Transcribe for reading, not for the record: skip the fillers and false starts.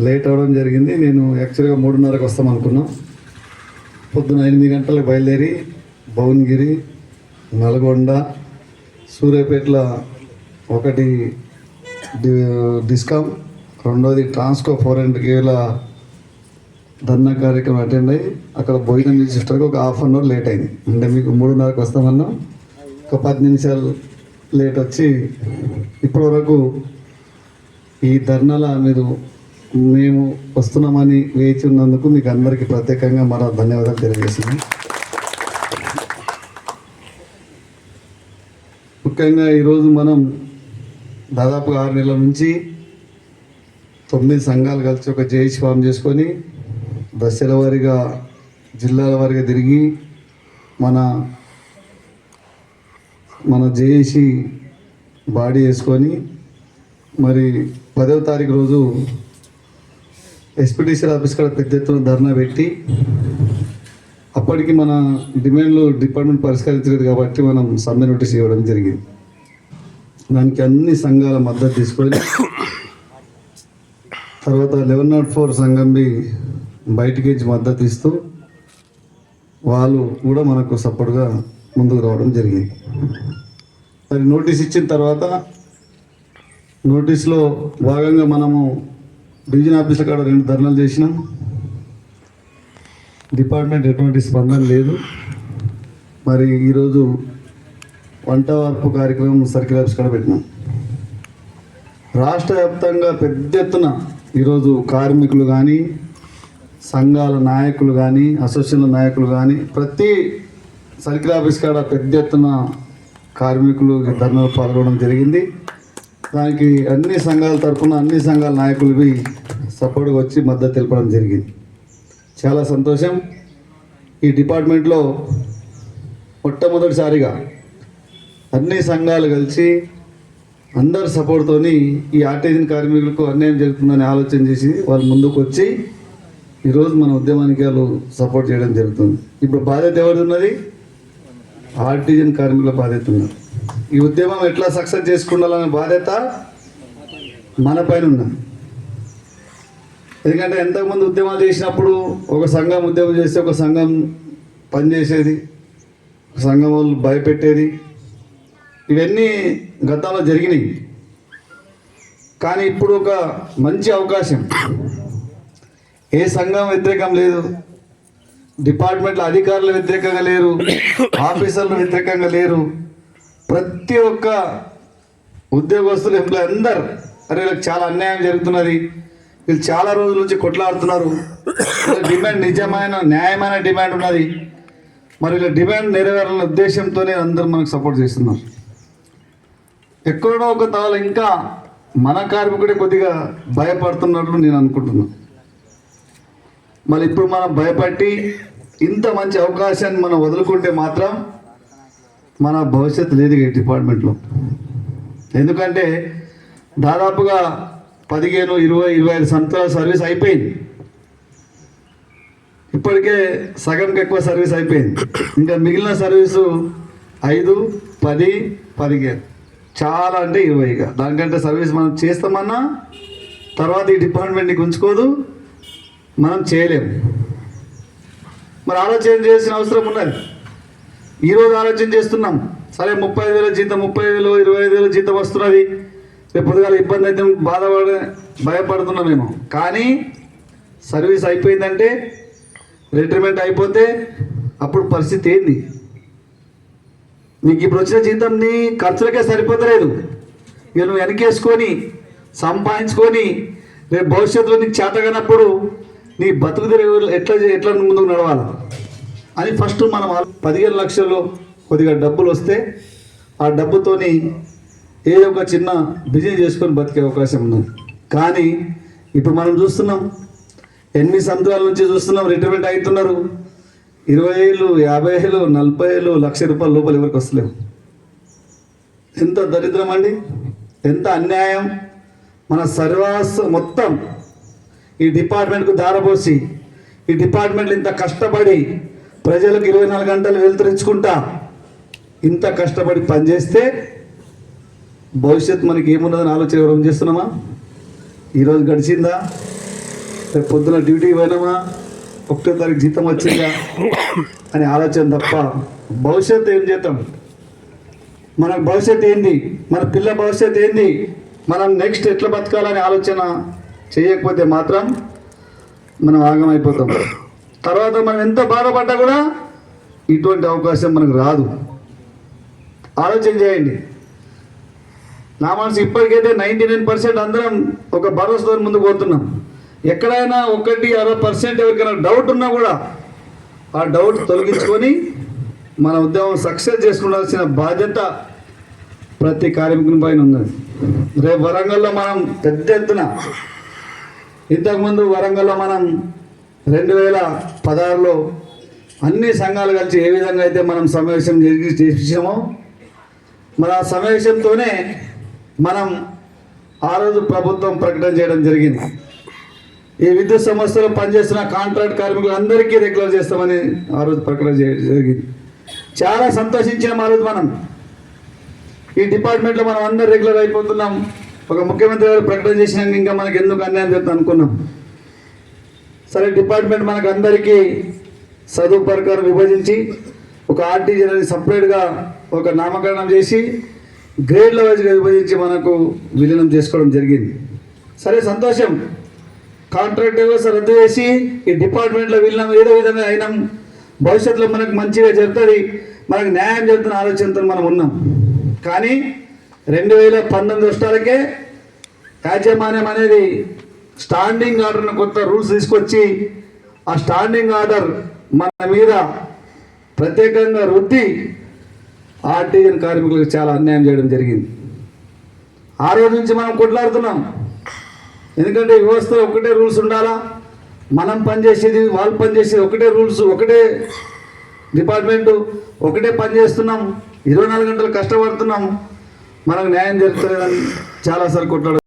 Late అవ్వడం జరిగింది. నేను యాక్చువల్గా 3:30కి వస్తాం అనుకున్నాం. పొద్దున 8 గంటలకు బయలుదేరి భువనగిరి, నల్గొండ, సూర్యాపేటలో ఒకటి డిస్కామ్, రెండోది ట్రాన్స్కో 400 కేవీల ధర్నా కార్యక్రమం అటెండ్ అయ్యి అక్కడ భోజనం చేసేటప్పుడు ఒక హాఫ్ అన్ అవర్ లేట్ అయింది. అంటే మీకు 3:30కి వస్తామన్నా ఒక 10 నిమిషాలు లేట్ వచ్చి ఇప్పటి వరకు ఈ ధర్నాల మీరు మేము వస్తున్నామని వేచి ఉన్నందుకు మీకు అందరికీ ప్రత్యేకంగా మరో ధన్యవాదాలు తెలియజేస్తున్నాం. ముఖ్యంగా ఈరోజు మనం దాదాపు 6 నెలల నుంచి 9 సంఘాలు కలిసి ఒక జేఏసీ ఫామ్ చేసుకొని దశల వారీగా జిల్లాల వారీగా తిరిగి మన జేఏసీ బాడీ వేసుకొని మరి 10వ తారీఖు రోజు ఎస్పీటీసీ ఆఫీస్ కాడ పెద్ద ఎత్తున ధర్నా పెట్టి అప్పటికి మన డిమాండ్లు డిపార్ట్మెంట్ పరిష్కరించలేదు కాబట్టి మనం సమ్మె నోటీస్ ఇవ్వడం జరిగింది. దానికి అన్ని సంఘాల మద్దతు తీసుకొని తర్వాత 1104 సంఘం బయటికి మద్దతు ఇస్తూ వాళ్ళు కూడా మనకు సపోర్ట్గా ముందుకు రావడం జరిగింది. మరి నోటీస్ ఇచ్చిన తర్వాత నోటీస్లో భాగంగా మనము డివిజన్ ఆఫీసుల కాడ 2 ధర్నాలు చేసినాం. డిపార్ట్మెంట్ ఎటువంటి స్పందన లేదు. మరి ఈరోజు వంట వార్పు కార్యక్రమం సర్కిల్ ఆఫీస్ కాడ పెట్టినాం. రాష్ట్ర వ్యాప్తంగా పెద్ద ఎత్తున ఈరోజు కార్మికులు కానీ, సంఘాల నాయకులు కానీ, అసోసియేషన్ల నాయకులు కానీ ప్రతి సర్కిల్ ఆఫీస్ కాడ పెద్ద ఎత్తున కార్మికులు ధర్నాలు పాల్గొనడం జరిగింది. దానికి అన్ని సంఘాల తరఫున అన్ని సంఘాల నాయకులు సపోర్ట్గా వచ్చి మద్దతు తెలపడం జరిగింది. చాలా సంతోషం. ఈ డిపార్ట్మెంట్లో మొట్టమొదటిసారిగా అన్ని సంఘాలు కలిసి అందరి సపోర్ట్తోని ఈ ఆర్టిజన్ కార్మికులకు అన్యాయం జరుగుతుందని ఆలోచన చేసి వాళ్ళు ముందుకు వచ్చి ఈరోజు మన ఉద్యమానికి వాళ్ళు సపోర్ట్ చేయడం జరుగుతుంది. ఇప్పుడు బాధ్యత ఎవరిది ఉన్నది? ఆర్టిజన్ కార్మికుల బాధ్యత ఉన్నది. ఈ ఉద్యమం ఎట్లా సక్సెస్ చేసుకుండాలనే బాధ్యత మన పైన ఉన్నది. ఎందుకంటే ఎంతకుముందు ఉద్యమాలు చేసినప్పుడు ఒక సంఘం ఉద్యమం చేస్తే ఒక సంఘం పనిచేసేది, ఒక సంఘం వాళ్ళు భయపెట్టేది, ఇవన్నీ గతంలో జరిగినాయి. కానీ ఇప్పుడు ఒక మంచి అవకాశం. ఏ సంఘం వ్యతిరేకం లేదు, డిపార్ట్మెంట్ల అధికారులు వ్యతిరేకంగా లేరు, ఆఫీసర్లు వ్యతిరేకంగా లేరు. ప్రతి ఒక్క ఉద్యోగస్తులు ఎంప్లాయ్ అందరు అరే వీళ్ళకి చాలా అన్యాయం జరుగుతున్నది, వీళ్ళు చాలా రోజుల నుంచి కొట్లాడుతున్నారు, డిమాండ్ నిజమైన న్యాయమైన డిమాండ్ ఉన్నది, మరి వీళ్ళ డిమాండ్ నెరవేరాలనే ఉద్దేశంతోనే అందరూ మనకు సపోర్ట్ చేస్తున్నారు. ఎక్కడో ఒక తాళ ఇంకా మన కార్మికుడే కొద్దిగా భయపడుతున్నట్లు నేను అనుకుంటున్నాను. మళ్ళీ ఇప్పుడు మనం భయపడి ఇంత మంచి అవకాశాన్ని మనం వదులుకుంటే మాత్రం మన భవిష్యత్తు లేదు ఈ డిపార్ట్మెంట్లో. ఎందుకంటే దాదాపుగా 15, 20, 25 సంవత్సరాల సర్వీస్ అయిపోయింది. ఇప్పటికే సగంకి ఎక్కువ సర్వీస్ అయిపోయింది. ఇంకా మిగిలిన సర్వీసు 5, 10, 15 చాలా అంటే 20. దానికంటే సర్వీస్ మనం చేస్తామన్నా తర్వాత ఈ డిపార్ట్మెంట్కి ఉంచుకోదు, మనం చేయలేము. మరి ఆలోచన చేసిన అవసరం ఉన్నది. ఈరోజు ఆలోచన చేస్తున్నాం, సరే 35,000 జీతం, 35,000, 25,000 జీతం వస్తున్నది, రేపు పొద్దుగాల ఇబ్బంది అయితే భయపడుతున్నామేమో. కానీ సర్వీస్ అయిపోయిందంటే, రిటైర్మెంట్ అయిపోతే అప్పుడు పరిస్థితి ఏంది? నీకు ఇప్పుడు వచ్చిన జీతం నీ ఖర్చులకే సరిపోతలేదు. ఇక నువ్వు వెనకేసుకొని సంపాదించుకొని రేపు భవిష్యత్తులో నీకు చేతగానప్పుడు నీ బతుకు ఎట్లా ముందుకు నడవాలి అని ఫస్ట్ మనం 15 లక్షలు కొద్దిగా డబ్బులు వస్తే ఆ డబ్బుతోని ఏదో ఒక చిన్న బిజినెస్ చేసుకొని బతికే అవకాశం ఉన్నది. కానీ ఇప్పుడు మనం చూస్తున్నాం, 8 సంవత్సరాల నుంచి చూస్తున్నాం రిటైర్మెంట్ అవుతున్నారు. 20 ఏళ్ళు, 50 ఏళ్ళు, 40 ఏళ్ళు, ₹1,00,000 లోపల ఎవరికి వస్తలేవు. ఎంత దరిద్రం అండి, ఎంత అన్యాయం. మన సర్వస్వం మొత్తం ఈ డిపార్ట్మెంట్కు దారపోసి ఈ డిపార్ట్మెంట్ ఇంత కష్టపడి ప్రజలకు 24 గంటలు వెలుతురించుకుంటా ఇంత కష్టపడి పనిచేస్తే భవిష్యత్తు మనకి ఏమున్నదని ఆలోచన ఎవరు చేస్తున్నామా? ఈరోజు గడిచిందా, రేపు పొద్దున డ్యూటీకి పోయినామా, 1వ తారీఖు జీతం వచ్చిందా అని ఆలోచన తప్ప భవిష్యత్తు ఏం చేద్దాం, మన భవిష్యత్తు ఏంది, మన పిల్ల భవిష్యత్తు ఏంది, మనం నెక్స్ట్ ఎట్లా బతకాలని ఆలోచన చేయకపోతే మాత్రం మనం ఆగమైపోతాం. తర్వాత మనం ఎంత బాధపడ్డా కూడా ఇటువంటి అవకాశం మనకు రాదు. ఆలోచన చేయండి. నా మనసు ఇప్పటికైతే 99% అందరం ఒక భరోసాతో ముందుకు పోతున్నాం. ఎక్కడైనా 1-60% ఎవరికైనా డౌట్ ఉన్నా కూడా ఆ డౌట్ తొలగించుకొని మన ఉద్యమం సక్సెస్ చేసుకున్నాల్సిన బాధ్యత ప్రతి కార్మికుని పైన ఉన్నది. రేపు వరంగల్లో మనం పెద్ద ఎత్తున, ఇంతకుముందు వరంగల్లో మనం 2016లో అన్ని సంఘాలు కలిసి ఏ విధంగా అయితే మనం సమావేశం చేసామో, మన ఆ సమావేశంతోనే మనం ఆ రోజు ప్రభుత్వం ప్రకటన చేయడం జరిగింది. ఈ విద్యుత్ సంస్థలో పనిచేస్తున్న కాంట్రాక్ట్ కార్మికులందరికీ రెగ్యులర్ చేస్తామని ఆ రోజు ప్రకటన జరిగింది. చాలా సంతోషించాం ఆ రోజు. మనం ఈ డిపార్ట్మెంట్లో మనం అందరు రెగ్యులర్ అయిపోతున్నాం. ఒక ముఖ్యమంత్రి గారు ప్రకటన చేసినాక ఇంకా మనకి ఎందుకు అన్యాయం చేద్దాం అనుకున్నాం. సరే, డిపార్ట్మెంట్ మనకు అందరికీ చదువు ప్రకారం విభజించి ఒక ఆర్టీజీని సపరేట్గా ఒక నామకరణం చేసి గ్రేడ్ల వైజ్గా విభజించి మనకు విలీనం చేసుకోవడం జరిగింది. సరే, సంతోషం. కాంట్రాక్ట్ వ్యవస్థ రద్దు చేసి ఈ డిపార్ట్మెంట్లో విలీనం ఏదో విధంగా అయినాం. భవిష్యత్తులో మనకు మంచిగా జరుగుతుంది, మనకు న్యాయం జరుగుతున్న ఆలోచనతో మనం ఉన్నాం. కానీ 2019 వర్షాలకే యాజమాన్యం అనేది స్టాండింగ్ ఆర్డర్ను కొత్త రూల్స్ తీసుకొచ్చి ఆ స్టాండింగ్ ఆర్డర్ మన మీద ప్రత్యేకంగా రుద్ది ఆర్టీజన్ కార్మికులకు చాలా అన్యాయం చేయడం జరిగింది. ఆ రోజు నుంచి మనం కొట్లాడుతున్నాం. ఎందుకంటే వ్యవస్థలో ఒకటే రూల్స్ ఉండాలా, మనం పనిచేసేది వాళ్ళు పనిచేసేది ఒకటే రూల్స్, ఒకటే డిపార్ట్మెంటు, ఒకటే పని చేస్తున్నాం, 24 గంటలు కష్టపడుతున్నాం, మనకు న్యాయం జరుగుతుందని చాలాసార్లు కొట్లాడు.